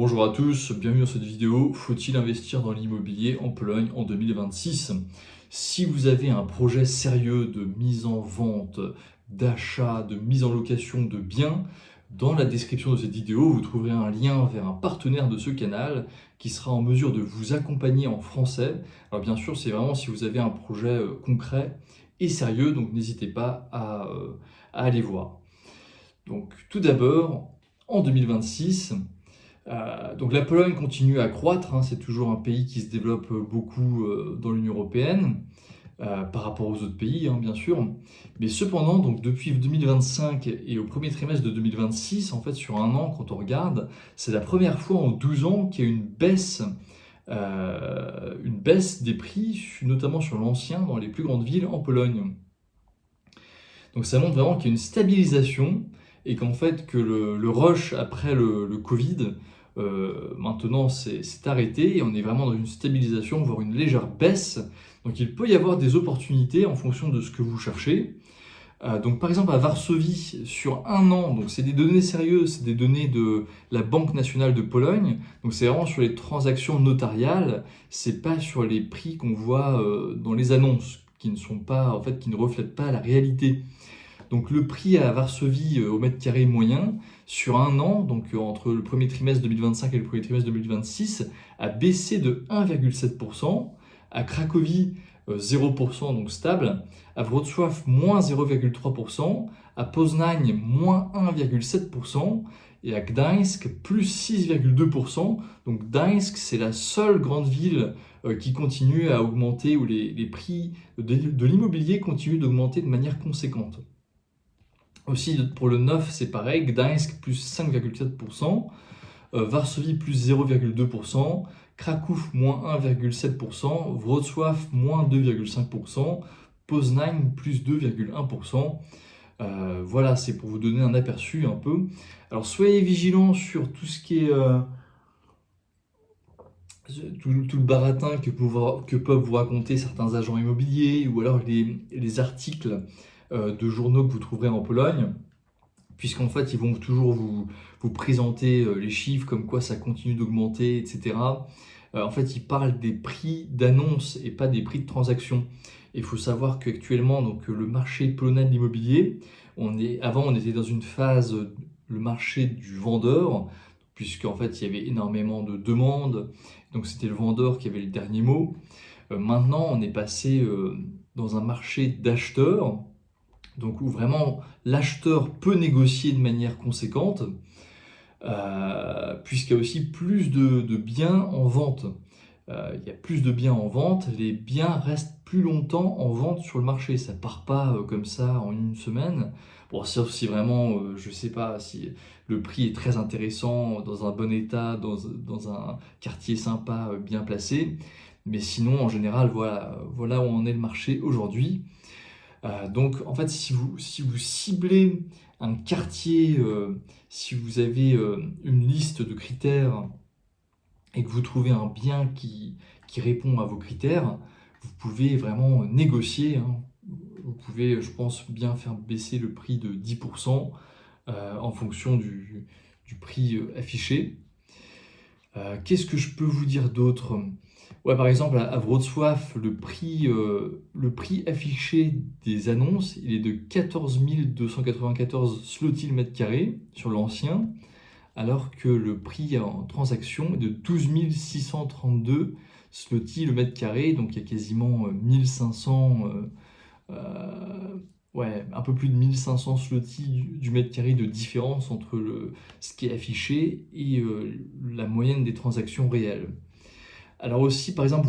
Bonjour à tous, bienvenue dans cette vidéo. Faut-il investir dans l'immobilier en Pologne en 2026? Si vous avez un projet sérieux de mise en vente, d'achat, de mise en location de biens, dans la description de cette vidéo, vous trouverez un lien vers un partenaire de ce canal qui sera en mesure de vous accompagner en français. Alors bien sûr, c'est vraiment si vous avez un projet concret et sérieux, donc n'hésitez pas à aller voir. Donc tout d'abord, en 2026, donc la Pologne continue à croître, hein, c'est toujours un pays qui se développe beaucoup dans l'Union européenne, par rapport aux autres pays, hein, bien sûr. Mais cependant, donc depuis 2025 et au premier trimestre de 2026, en fait sur un an, quand on regarde, c'est la première fois en 12 ans qu'il y a une baisse des prix, notamment sur l'ancien, dans les plus grandes villes en Pologne. Donc ça montre vraiment qu'il y a une stabilisation et qu'en fait que le rush après le Covid, maintenant c'est arrêté et on est vraiment dans une stabilisation, voire une légère baisse. Donc il peut y avoir des opportunités en fonction de ce que vous cherchez. Donc par exemple à Varsovie, sur un an, donc c'est des données sérieuses, c'est des données de la Banque nationale de Pologne, donc c'est vraiment sur les transactions notariales, c'est pas sur les prix qu'on voit dans les annonces, qui ne sont pas, en fait, qui ne reflètent pas la réalité. Donc le prix à Varsovie au mètre carré moyen sur un an, donc entre le premier trimestre 2025 et le premier trimestre 2026, a baissé de 1,7%, à Cracovie 0%, donc stable, à Wrocław moins 0,3%, à Poznań moins 1,7% et à Gdańsk plus 6,2%. Donc Gdańsk, c'est la seule grande ville qui continue à augmenter, où les prix de l'immobilier continuent d'augmenter de manière conséquente. Aussi, pour le neuf, c'est pareil, Gdańsk plus 5,4%, Varsovie plus 0,2%, Kraków moins 1,7%, Wrocław moins 2,5%, Poznań plus 2,1%. Voilà, c'est pour vous donner un aperçu un peu. Alors soyez vigilants sur tout ce qui est tout le baratin que peuvent vous raconter certains agents immobiliers ou alors les articles de journaux que vous trouverez en Pologne, puisqu'en fait ils vont toujours vous présenter les chiffres comme quoi ça continue d'augmenter, etc. En fait ils parlent des prix d'annonce et pas des prix de transaction. Il faut savoir qu'actuellement donc, le marché polonais de l'immobilier, avant on était dans une phase, le marché du vendeur, puisqu'en fait il y avait énormément de demandes, donc c'était le vendeur qui avait le dernier mot. Maintenant on est passé dans un marché d'acheteurs, donc où vraiment l'acheteur peut négocier de manière conséquente, puisqu'il y a aussi plus de biens en vente. Il y a plus de biens en vente, les biens restent plus longtemps en vente sur le marché. Ça part pas comme ça en une semaine. Bon, sauf si vraiment, je sais pas, si le prix est très intéressant, dans un bon état, dans un quartier sympa, bien placé. Mais sinon, en général, voilà où en est le marché aujourd'hui. Donc, en fait, si vous ciblez un quartier, si vous avez une liste de critères et que vous trouvez un bien qui répond à vos critères, vous pouvez vraiment négocier, hein. Vous pouvez, je pense, bien faire baisser le prix de 10% en fonction du prix affiché. Qu'est-ce que je peux vous dire d'autre? Ouais, par exemple, à Wrocław, le prix affiché des annonces, il est de 14 294 zloty le mètre carré sur l'ancien, alors que le prix en transaction est de 12 632 zloty le mètre carré, donc il y a quasiment 1500, ouais, un peu plus de 1500 zloty du mètre carré de différence entre ce qui est affiché et la moyenne des transactions réelles. Alors aussi, par exemple,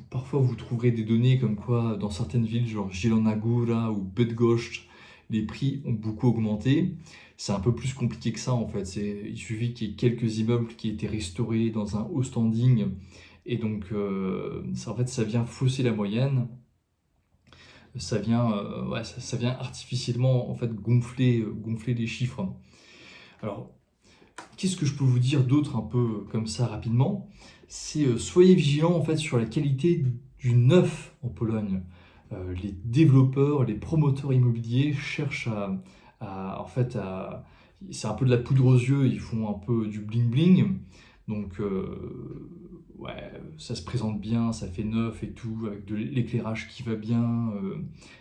parfois vous trouverez des données comme quoi dans certaines villes, genre Zielona Góra ou Bydgoszcz, les prix ont beaucoup augmenté. C'est un peu plus compliqué que ça en fait. Il suffit qu'il y ait quelques immeubles qui aient été restaurés dans un haut standing et donc en fait ça vient fausser la moyenne. Ça vient, ça vient artificiellement en fait gonfler les chiffres. Alors, qu'est-ce que je peux vous dire d'autre un peu comme ça rapidement? C'est soyez vigilants en fait sur la qualité du neuf en Pologne. Les développeurs, les promoteurs immobiliers cherchent en fait c'est un peu de la poudre aux yeux, ils font un peu du bling bling. Donc, ouais, ça se présente bien, ça fait neuf et tout, avec de l'éclairage qui va bien,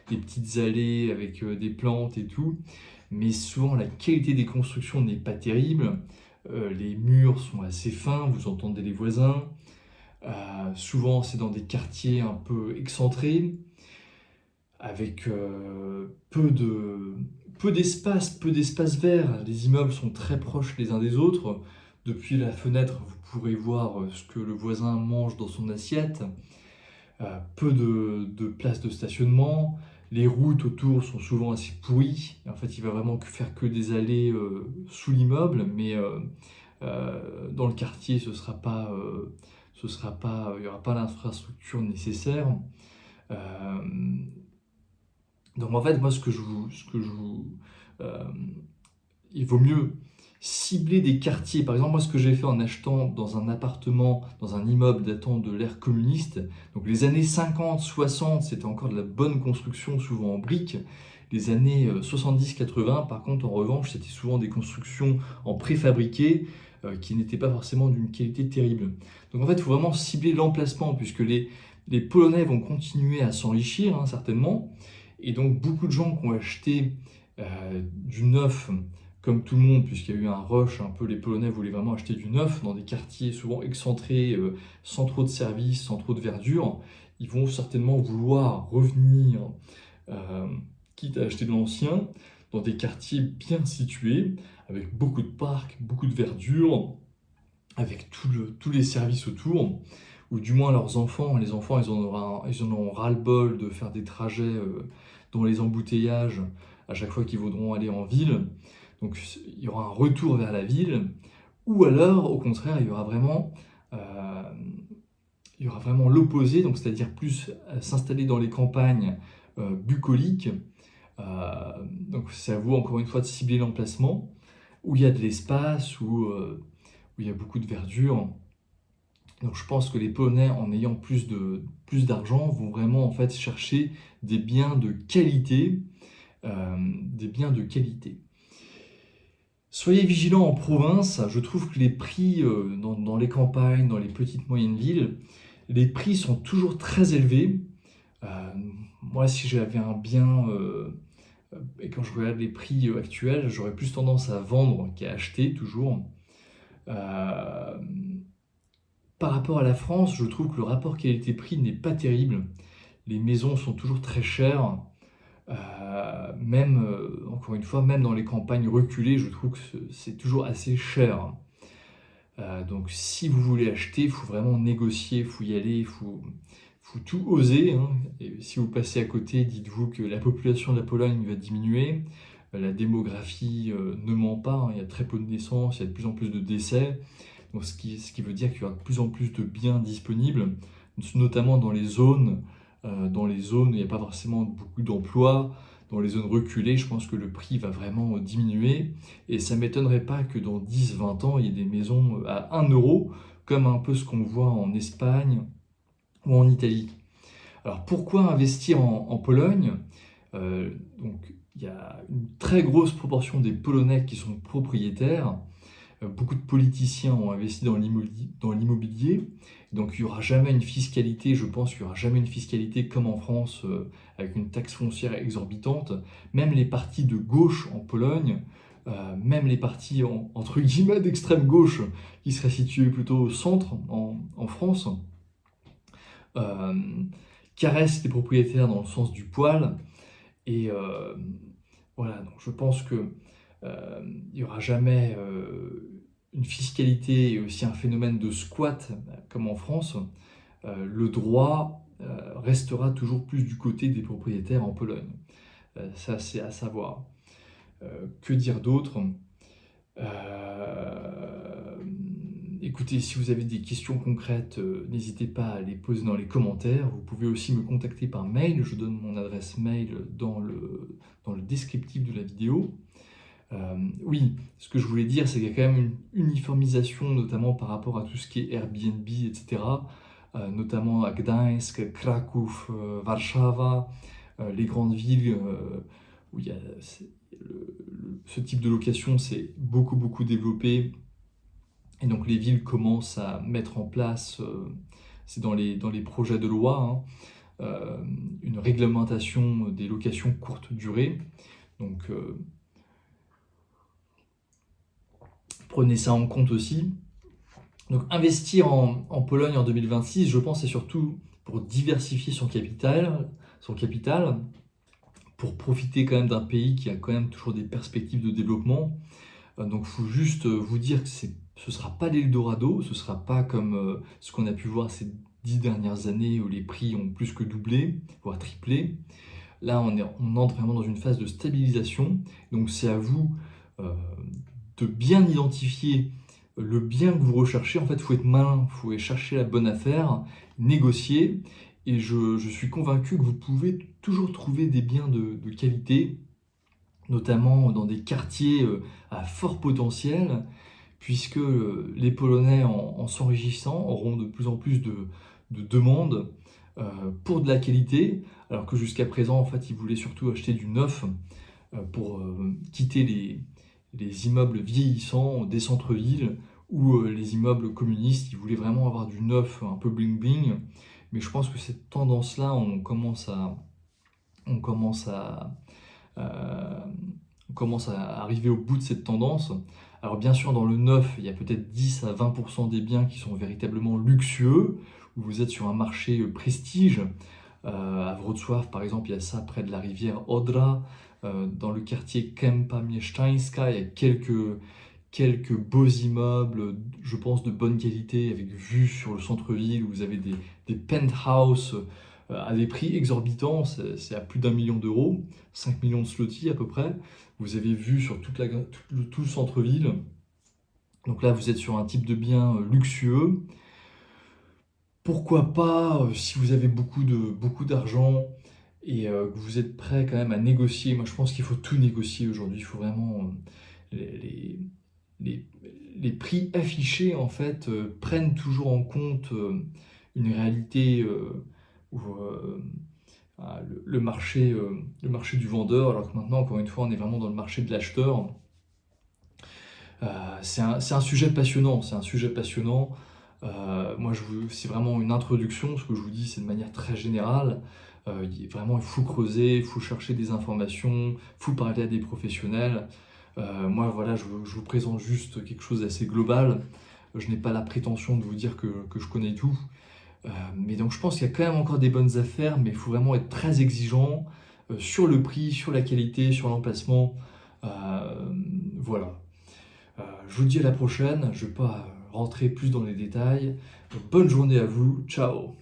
des petites allées avec des plantes et tout. Mais souvent, la qualité des constructions n'est pas terrible. Les murs sont assez fins, vous entendez les voisins. Souvent, c'est dans des quartiers un peu excentrés, avec peu d'espace vert. Les immeubles sont très proches les uns des autres. Depuis la fenêtre, vous pourrez voir ce que le voisin mange dans son assiette. Peu de place de stationnement. Les routes autour sont souvent assez pourries. En fait, il va vraiment faire que des allées sous l'immeuble, mais dans le quartier, il n'y aura pas l'infrastructure nécessaire. Euh, donc en fait, moi, euh, il vaut mieux cibler des quartiers. Par exemple, moi, ce que j'ai fait en achetant dans un appartement, dans un immeuble datant de l'ère communiste, donc les années 50, 60, c'était encore de la bonne construction, souvent en briques. Les années 70-80, par contre, en revanche, c'était souvent des constructions en préfabriqué qui n'étaient pas forcément d'une qualité terrible. Donc en fait, il faut vraiment cibler l'emplacement, puisque les Polonais vont continuer à s'enrichir, hein, certainement. Et donc, beaucoup de gens qui ont acheté du neuf, comme tout le monde, puisqu'il y a eu un rush, un peu les Polonais voulaient vraiment acheter du neuf dans des quartiers souvent excentrés, sans trop de services, sans trop de verdure, ils vont certainement vouloir revenir, euh, quitte à acheter de l'ancien, dans des quartiers bien situés, avec beaucoup de parcs, beaucoup de verdure, avec tous les services autour, ou du moins leurs enfants. Les enfants, ils en auront ras-le-bol de faire des trajets dans les embouteillages à chaque fois qu'ils voudront aller en ville. Donc il y aura un retour vers la ville, ou alors au contraire, euh, il y aura vraiment l'opposé, donc c'est-à-dire plus s'installer dans les campagnes bucoliques. Donc c'est à vous encore une fois de cibler l'emplacement, où il y a de l'espace, où il y a beaucoup de verdure. Donc je pense que les Polonais, en ayant plus d'argent, vont vraiment en fait chercher des biens de qualité, des biens de qualité. Soyez vigilants en province. Je trouve que les prix dans les campagnes, dans les petites moyennes villes, les prix sont toujours très élevés. Euh, Moi, si j'avais un bien et quand je regarde les prix actuels, j'aurais plus tendance à vendre qu'à acheter toujours. Euh, Par rapport à la France, je trouve que le rapport qualité-prix n'est pas terrible. Les maisons sont toujours très chères. Même, encore une fois, même dans les campagnes reculées, je trouve que c'est toujours assez cher. Donc si vous voulez acheter, il faut vraiment négocier, il faut y aller, faut tout oser, hein. Et si vous passez à côté, dites-vous que la population de la Pologne va diminuer. La démographie ne ment pas, hein. Il y a très peu de naissances, il y a de plus en plus de décès. Donc, ce qui veut dire qu'il y aura de plus en plus de biens disponibles, notamment dans les zones où il n'y a pas forcément beaucoup d'emplois, dans les zones reculées. Je pense que le prix va vraiment diminuer. Et ça ne m'étonnerait pas que dans 10-20 ans, il y ait des maisons à 1 euro, comme un peu ce qu'on voit en Espagne ou en Italie. Alors pourquoi investir en Pologne? Donc, il y a une très grosse proportion des Polonais qui sont propriétaires. Beaucoup de politiciens ont investi dans l'immobilier. Donc il n'y aura jamais une fiscalité, je pense qu'il n'y aura jamais une fiscalité comme en France, avec une taxe foncière exorbitante. Même les partis de gauche en Pologne, même les partis entre guillemets d'extrême gauche, qui seraient situés plutôt au centre en France, euh, caressent les propriétaires dans le sens du poil. Et voilà, donc je pense que il n'y aura jamais une fiscalité et aussi un phénomène de squat comme en France. Le droit restera toujours plus du côté des propriétaires en Pologne. Ça, c'est à savoir. Que dire d'autre? Écoutez, si vous avez des questions concrètes, n'hésitez pas à les poser dans les commentaires. Vous pouvez aussi me contacter par mail. Je donne mon adresse mail dans le descriptif de la vidéo. Oui, ce que je voulais dire, c'est qu'il y a quand même une uniformisation, notamment par rapport à tout ce qui est Airbnb, etc. Notamment à Gdańsk, Kraków, Warszawa, les grandes villes où il y a ce type de location s'est beaucoup développé Et donc les villes commencent à mettre en place, c'est dans les projets de loi, hein, une réglementation des locations courte durée. Donc prenez ça en compte aussi. Donc investir en Pologne en 2026, je pense, c'est surtout pour diversifier son capital, pour profiter quand même d'un pays qui a quand même toujours des perspectives de développement. Donc il faut juste vous dire que ce ne sera pas l'Eldorado, ce ne sera pas comme ce qu'on a pu voir ces 10 dernières années où les prix ont plus que doublé, voire triplé. Là, on entre vraiment dans une phase de stabilisation. Donc c'est à vous euh, de bien identifier le bien que vous recherchez. En fait, il faut être malin, il faut aller chercher la bonne affaire, négocier. Et je suis convaincu que vous pouvez toujours trouver des biens de qualité, notamment dans des quartiers à fort potentiel, puisque les Polonais, en s'enrichissant, auront de plus en plus de demandes pour de la qualité, alors que jusqu'à présent, en fait, ils voulaient surtout acheter du neuf pour quitter les immeubles vieillissants des centres-villes ou les immeubles communistes. Ils voulaient vraiment avoir du neuf un peu bling-bling. Mais je pense que cette tendance-là, on commence euh, on commence à arriver au bout de cette tendance. Alors bien sûr, dans le neuf, il y a peut-être 10 à 20% des biens qui sont véritablement luxueux, où vous êtes sur un marché prestige. À Wrocław, par exemple, il y a ça près de la rivière Odra. Dans le quartier Kępa Mieszczańska, il y a quelques beaux immeubles, je pense de bonne qualité, avec vue sur le centre-ville, où vous avez des penthouses à des prix exorbitants, c'est à plus d'1 million d'euros, 5 millions de zloty à peu près. Vous avez vue sur tout le centre-ville. Donc là, vous êtes sur un type de bien luxueux. Pourquoi pas, si vous avez beaucoup d'argent et que vous êtes prêt quand même à négocier. Moi, je pense qu'il faut tout négocier aujourd'hui. Il faut vraiment les, les- les prix affichés en fait prennent toujours en compte une réalité où le marché du vendeur, alors que maintenant, encore une fois, on est vraiment dans le marché de l'acheteur. C'est un sujet passionnant, c'est un sujet passionnant. C'est vraiment une introduction, ce que je vous dis, c'est de manière très générale. Vraiment, il faut creuser, il faut chercher des informations, il faut parler à des professionnels. Moi, voilà, je vous présente juste quelque chose d'assez global. Je n'ai pas la prétention de vous dire que je connais tout. Mais donc, je pense qu'il y a quand même encore des bonnes affaires, mais il faut vraiment être très exigeant sur le prix, sur la qualité, sur l'emplacement. Voilà. Je vous dis à la prochaine. Je ne vais pas rentrer plus dans les détails. Bonne journée à vous. Ciao.